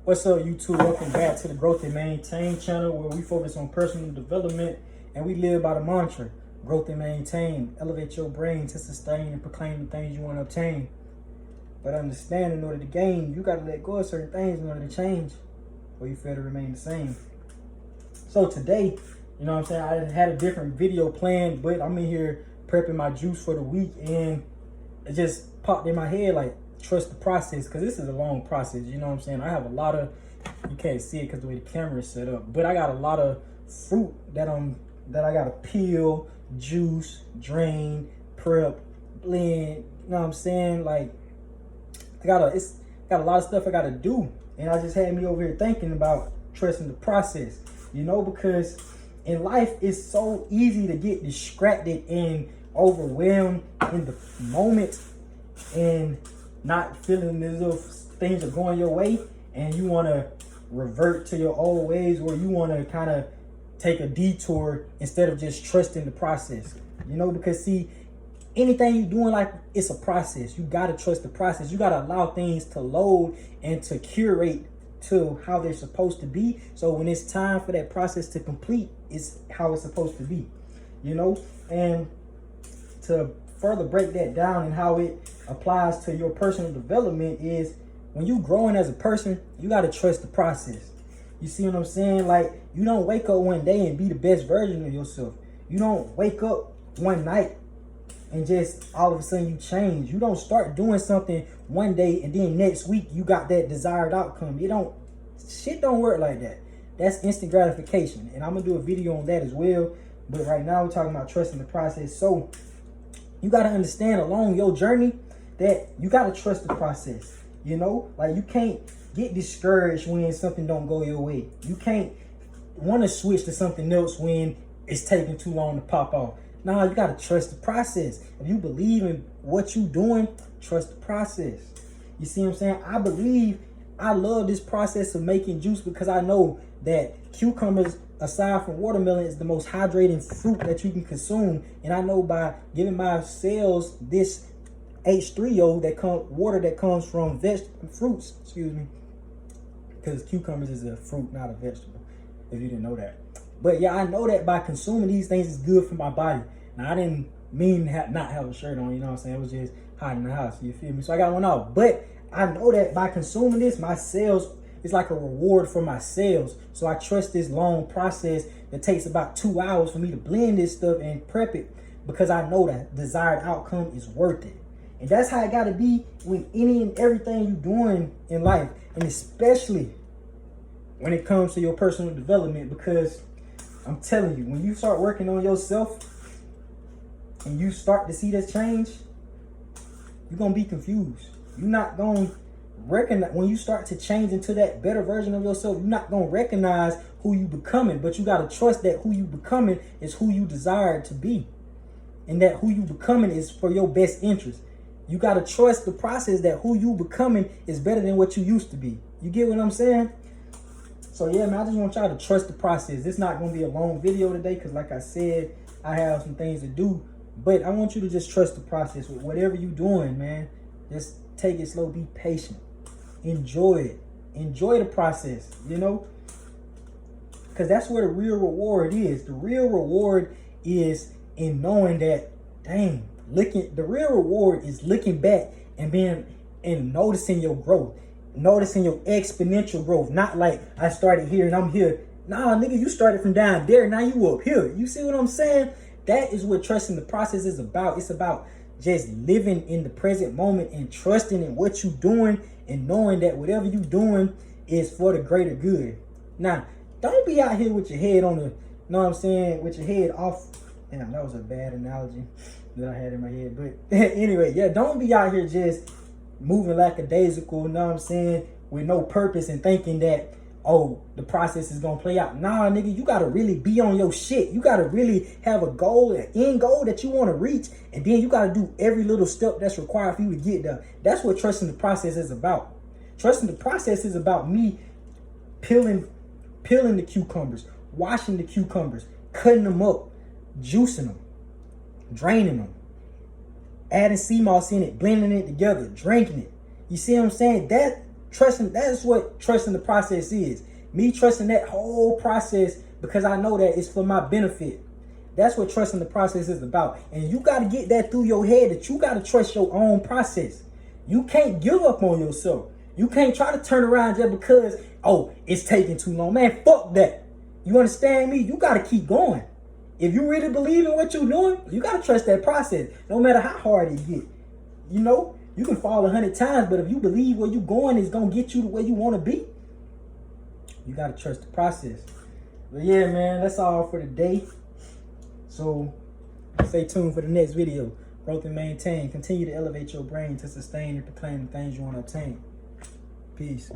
What's up, YouTube? Welcome back to the Growth and Maintain channel, where we focus on personal development and we live by the mantra: growth and maintain. Elevate your brain to sustain and proclaim the things you want to obtain. But understand, in order to gain, you got to let go of certain things in order to change, or you fail to remain the same. So today, you know what I'm saying, I had a different video planned, but I'm in here prepping my juice for the week, and it just popped in my head like, trust the process, because this is a long process. You know what I'm saying? I have a lot of, you can't see it because the way the camera is set up, but I got a lot of fruit that I gotta peel, juice, drain, prep, blend. You know what I'm saying? Like, it's got a lot of stuff I gotta do, and I just had me over here thinking about trusting the process. You know, because in life it's so easy to get distracted and overwhelmed in the moment and not feeling as if things are going your way, and you want to revert to your old ways, or you want to kind of take a detour instead of just trusting the process. You know, because see, anything you're doing, like, it's a process. You got to trust the process. You got to allow things to load and to curate to how they're supposed to be. So when it's time for that process to complete, it's how it's supposed to be, you know? And to further break that down and how it applies to your personal development is, when you growing as a person, you got to trust the process. You see what I'm saying? Like, you don't wake up one day and be the best version of yourself. You don't wake up one night and just all of a sudden you change. You don't start doing something one day and then next week you got that desired outcome. Shit don't work like that. That's instant gratification. And I'm gonna do a video on that as well. But right now we're talking about trusting the process. So you gotta understand along your journey that you gotta trust the process. You know, like, you can't get discouraged when something don't go your way. You can't want to switch to something else when it's taking too long to pop off. Nah, you gotta trust the process. If you believe in what you doing, trust the process. You see what I'm saying? I love this process of making juice, because I know that cucumbers, aside from watermelon, is the most hydrating fruit that you can consume. And I know by giving my cells this H3O, water that comes from fruits, because cucumbers is a fruit, not a vegetable, if you didn't know that. But yeah, I know that by consuming these things is good for my body. Now, I didn't mean not have a shirt on, you know what I'm saying? It was just hot in the house, you feel me? So I got one off. But I know that by consuming this, my cells, it's like a reward for my cells. So I trust this long process that takes about 2 hours for me to blend this stuff and prep it, because I know that desired outcome is worth it. And that's how it got to be with any and everything you're doing in life, and especially when it comes to your personal development. Because I'm telling you, when you start working on yourself and you start to see this change, you're going to be confused. You're not going to recognize, when you start to change into that better version of yourself, you're not going to recognize who you becoming. But you got to trust that who you becoming is who you desire to be, and that who you becoming is for your best interest. You got to trust the process, that who you becoming is better than what you used to be. You get what I'm saying? So yeah, man, I just want y'all to trust the process. It's not going to be a long video today, because like I said, I have some things to do. But I want you to just trust the process with whatever you're doing, man. Just take it slow, be patient. Enjoy it. Enjoy the process, you know? Because that's where the real reward is. The real reward is in knowing that, dang, the real reward is looking back and noticing your growth. Noticing your exponential growth. Not like, I started here and I'm here. Nah, nigga, you started from down there, now you up here. You see what I'm saying? That is what trusting the process is about. It's about just living in the present moment and trusting in what you're doing, and knowing that whatever you're doing is for the greater good. Now, don't be out here with your head on the, you know what I'm saying, with your head off. Damn, that was a bad analogy that I had in my head. But anyway, yeah, don't be out here just moving lackadaisical, you know what I'm saying, with no purpose, and thinking that, oh, the process is gonna play out. Nah, nigga, you gotta really be on your shit. You gotta really have a goal, an end goal that you wanna reach, and then you gotta do every little step that's required for you to get there. That's what trusting the process is about. Trusting the process is about me peeling the cucumbers, washing the cucumbers, cutting them up, juicing them, draining them, adding sea moss in it, blending it together, drinking it. You see what I'm saying? Trusting, that's what trusting the process is. Me trusting that whole process because I know that it's for my benefit. That's what trusting the process is about. And you got to get that through your head that you got to trust your own process. You can't give up on yourself. You can't try to turn around just because, oh, it's taking too long. Man, fuck that. You understand me? You got to keep going. If you really believe in what you're doing, you got to trust that process. No matter how hard it get. You know, you can fall 100 times, but if you believe where you're going is going to get you to where you want to be, you got to trust the process. But yeah, man, that's all for today. So stay tuned for the next video. Growth and maintain. Continue to elevate your brain to sustain and proclaim the things you want to obtain. Peace.